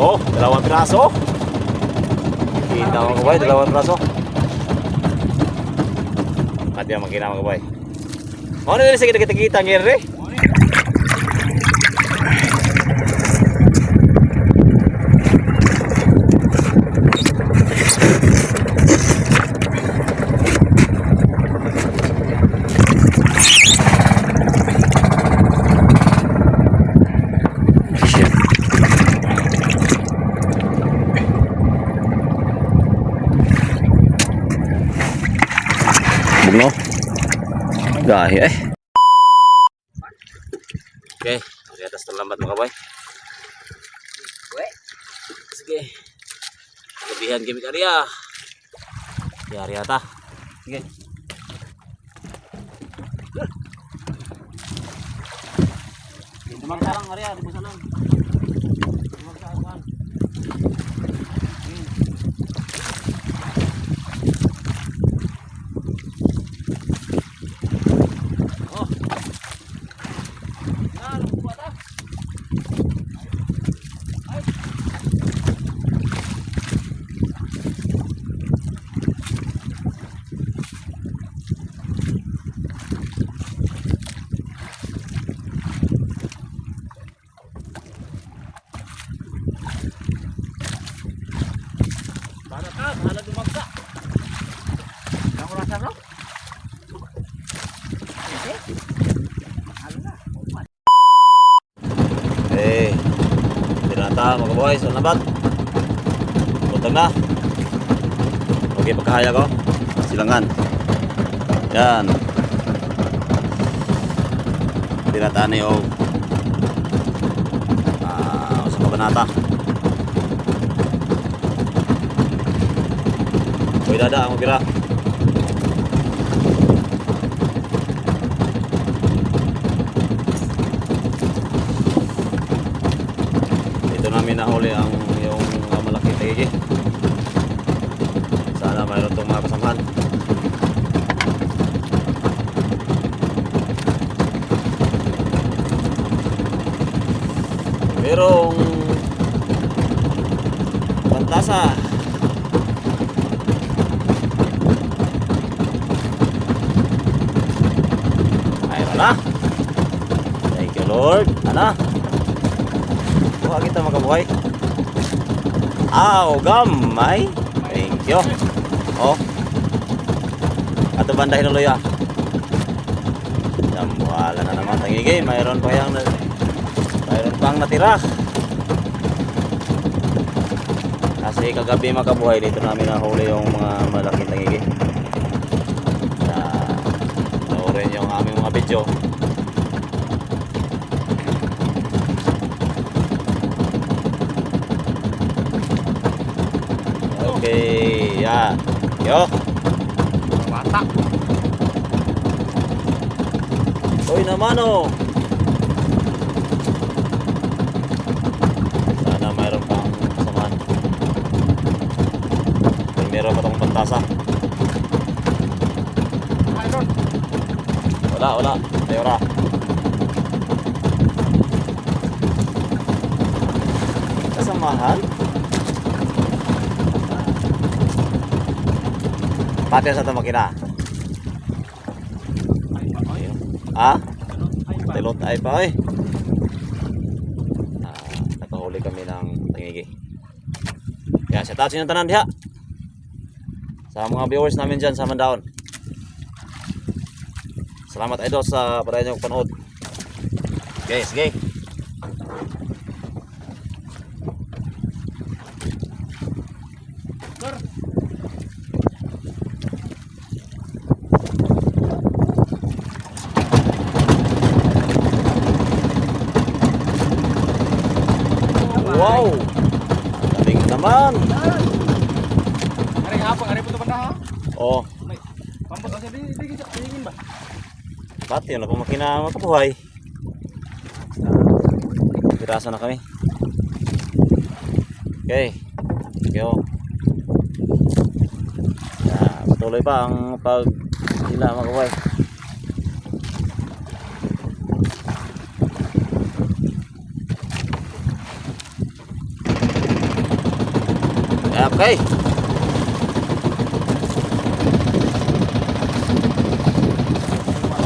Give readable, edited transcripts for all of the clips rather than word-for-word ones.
Oh, dalawang piraso. Kita mga kabay, dalawang piraso. At yan makina mga kabay. Ano din sa kita-kita ngere? Bugno. Gahi eh. Okay, di atas terlambat mga boy. Sige. Gabihan kami karya. Di area ta. Sige. Dumagsa lang area, di lang. Dumagsa kan. Hala dumagsa. Kamu rasa bro? Eh, tinata mga boy, so nabat. Butang na. Okay, pagkahaya ko. Silangan. Yan. Tinata na yung sa kabanata. Uy, dada, ang mabira. Dito namin nahuli ang yung malaking tigi. Sana mayroon itong mga kasamahan. Merong pantasa. Ana. Thank you Lord. Ana. Buha kita makabuhay. Gamay. Thank you. Oh. Ato bandahin ulo ya. Buhala na naman tangigay. Mayroon pang natira. Kasi kagabi makabuhay dito namin nahuli yung mga malaking tangigay. Yung aming mga video. Okay, yan. Yo. Bata. Uy naman oh. Sana mayroon pang kasamaan. Meron pa tong pantasa. Wala. Ayora. Kasamahan? Pati sa ito makina. Tilot ay pa eh. Nakahuli kami ng tangigi. Kaya sa taas yung tanan diha. Sa mga viewers namin dyan sa Mandaon. Salamat idol sa padayon nyo panood. Okay, sige. Sir. Wow. Galing naman. Hari apa? Hari puto banda ha? Oh. Pambot kasi di ingin ba? Pati yun, makina makabuhay. Pirasa na kami. Okay. Yo. Patuloy pa ang paghila makabuhay. Okay.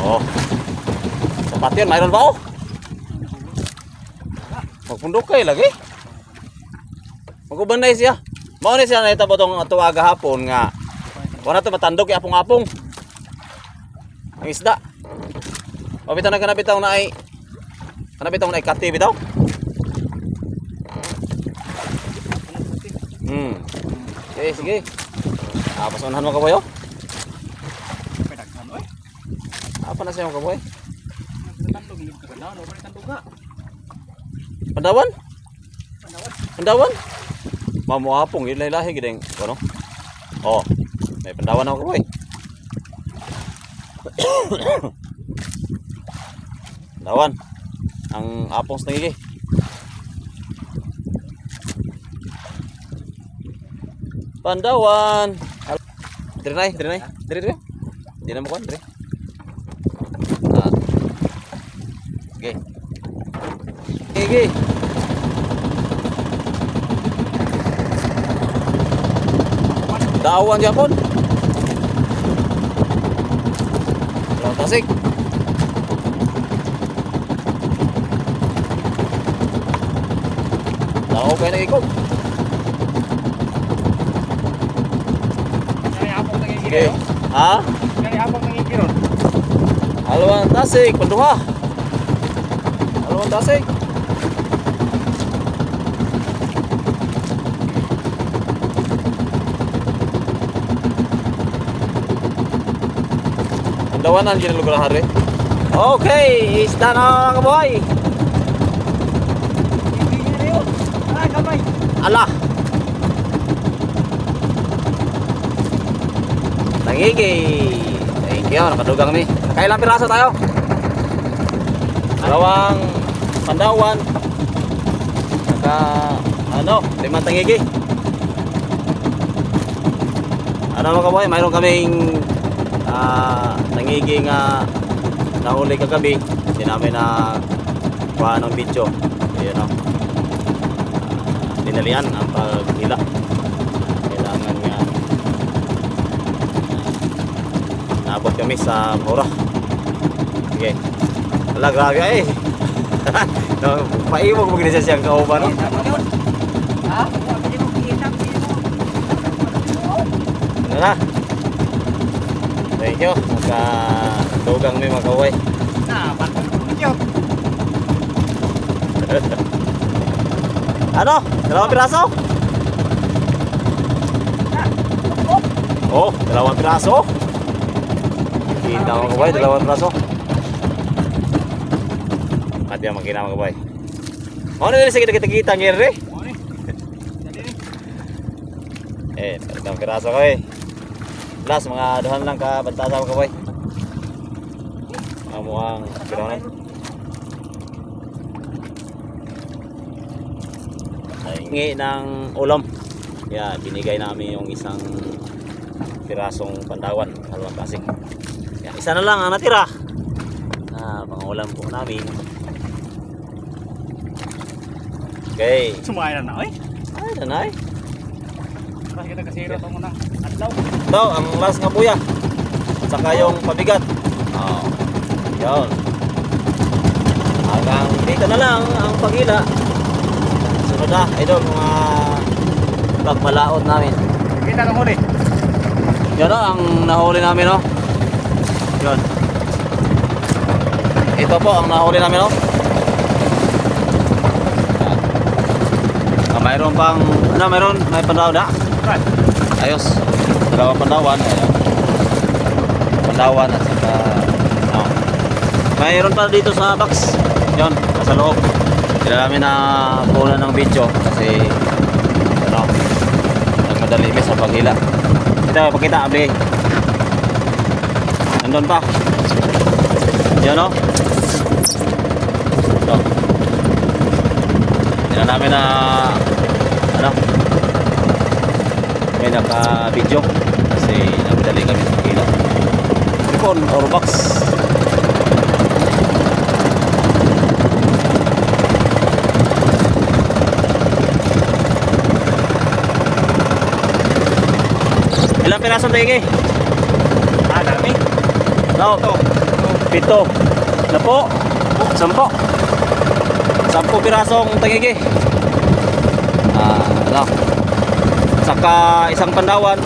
Oh. Sapat yun, mayroon ba oh? Magpundok kayo lagi. Magubanday siya. Mao ni siya nahitabo tong tuwaga hapon nga. Wala to matandog kay apong-apong. Ang isda. O bitaw na kanabitaw na ay kanabitaw na ay kati bitaw. Okay, sige. Pasunahan mo kaboy oh. Pedaghan oy. Apa na siya kaboy? Tandog ni ka na, no ba tandog ka? Pandawan? Pandawan. Pandawan? Mamuapong ilahi-lahi gideng ano? Oh. May pandawan ako kaboy. Pandawan. Ang apong sa nangigi. Pandawan. Dire nay. Dire. Di na mo kon, dire. Okay. Okay. Dawan Japon. Lawan tasik. Daw kayo na ikog. Okay. Ha? Kani apong nangigiron. Alwan tasik, penduha. Alwan tasik. Pandawanan dyan lugar hari. Okay, isda na mga boy. Ay, kamay. Alah. Nangigi. Thank you, nakadugang ni. Nakailang piraso tayo? Dalawang pandawan. Naka 5 tangigi. Ano mga kaboy, mayroon kaming tangigi nga nahuli kagabi. Hindi namin na kuha ng video. Ayan o. Dinalian ang paghila. Kailangan nga naabot kami sa mura. Sige. Wala, grabe ay. No, paimog mo siya siyang kauban. No? Ha? Pwede mo kita, pwede mo. Ano na? Thank you. Magka-dugang may magkaway. Na, bakit mo niyo? Ano? 2 piraso? Oh, 2 piraso. Kita mo kabay, 2 piraso. At yan, makina mo kabay. Ano nila sige kita ngiri? Eh, 2 piraso kabay. Last, mga duhan lang ka bantasa mo kabay. Mukhang piranan. Hingi ng ulam. Kaya binigay namin yung isang pirasong pandawan, halawang klasik. Kaya isa na lang ang natira. Pangulam po namin. Okay. Sumaya na, oy. Ay, nanay. Kasi kita kasiro ito muna. Adlaw. Ito, ang last nga buya. At saka yung pabigat. Oh. Yun. Hanggang dito na lang ang pagila. Sunod na, idol, mga pagmalaot namin. Kita ng huli. Yan o, ang nahuli namin o. Yun. Ito po ang nahuli namin o. Mayroon pang, may pandaw na. Right. Ayos. 2 pandawan. Ayan. Pandawan at saka, mayroon pa dito sa box. Yun, sa loob. Hindi namin na punan ng video kasi nagmadali kami sa paghila. Ito, pakita abi. Nandun pa. Yan o. Ito. Hindi na namin na may naka-video kasi nagmadali kami sa paghila. Tripon or box. Ilang pirasong tagi? Ah, dami. No. Pito. Napo. 10. 10 pirasong tagigi. Ano. Saka isang pandawan.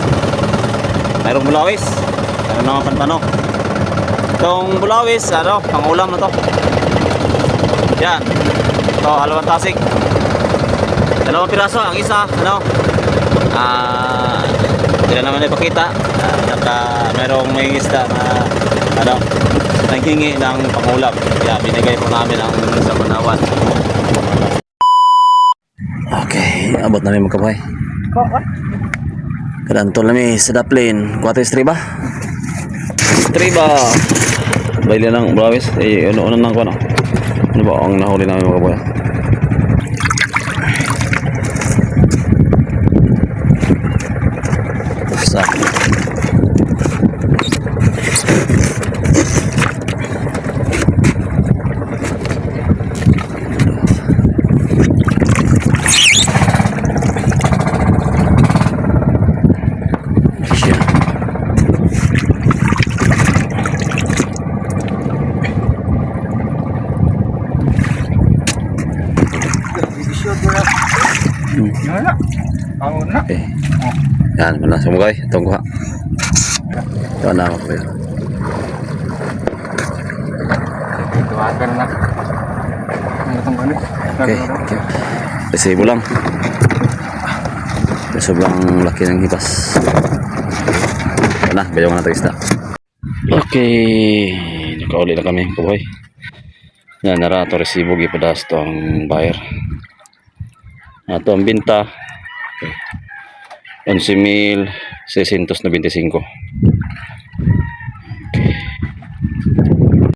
Mayroong bulawis. Mayroon naman panpano. Itong bulawis, ano, pangulam na to. Yan. Ito, halawang tasik. 2 piraso. Ang isa, ano, hindi na naman ipakita. Saka mayroong may isda na, ano, naghingi ng pangulam. Kaya binigay po namin ang sa Manawan. Okay, abot namin magkabay. Kadantol namin sa Daplin. 4 estriba. Estriba. Baili lang, Blawis. Ano nang ko, ano? Ano ba ang nahuli namin magkabay? Sa Yan na. Pangon na. okay. Yan, muna sumugay. Itong kuha. Ito na ako kayo. Tuwagan na. Ang itong ganit. Okay, thank you. Resibo lang. Sobrang laki ng hipas. Ito na, bayong na ito isda. Okay, nakauli na kami, kaboy. Yan, nara ito resibo, gipadas ito ang buyer. Ito ang binta. Okay. 11,695.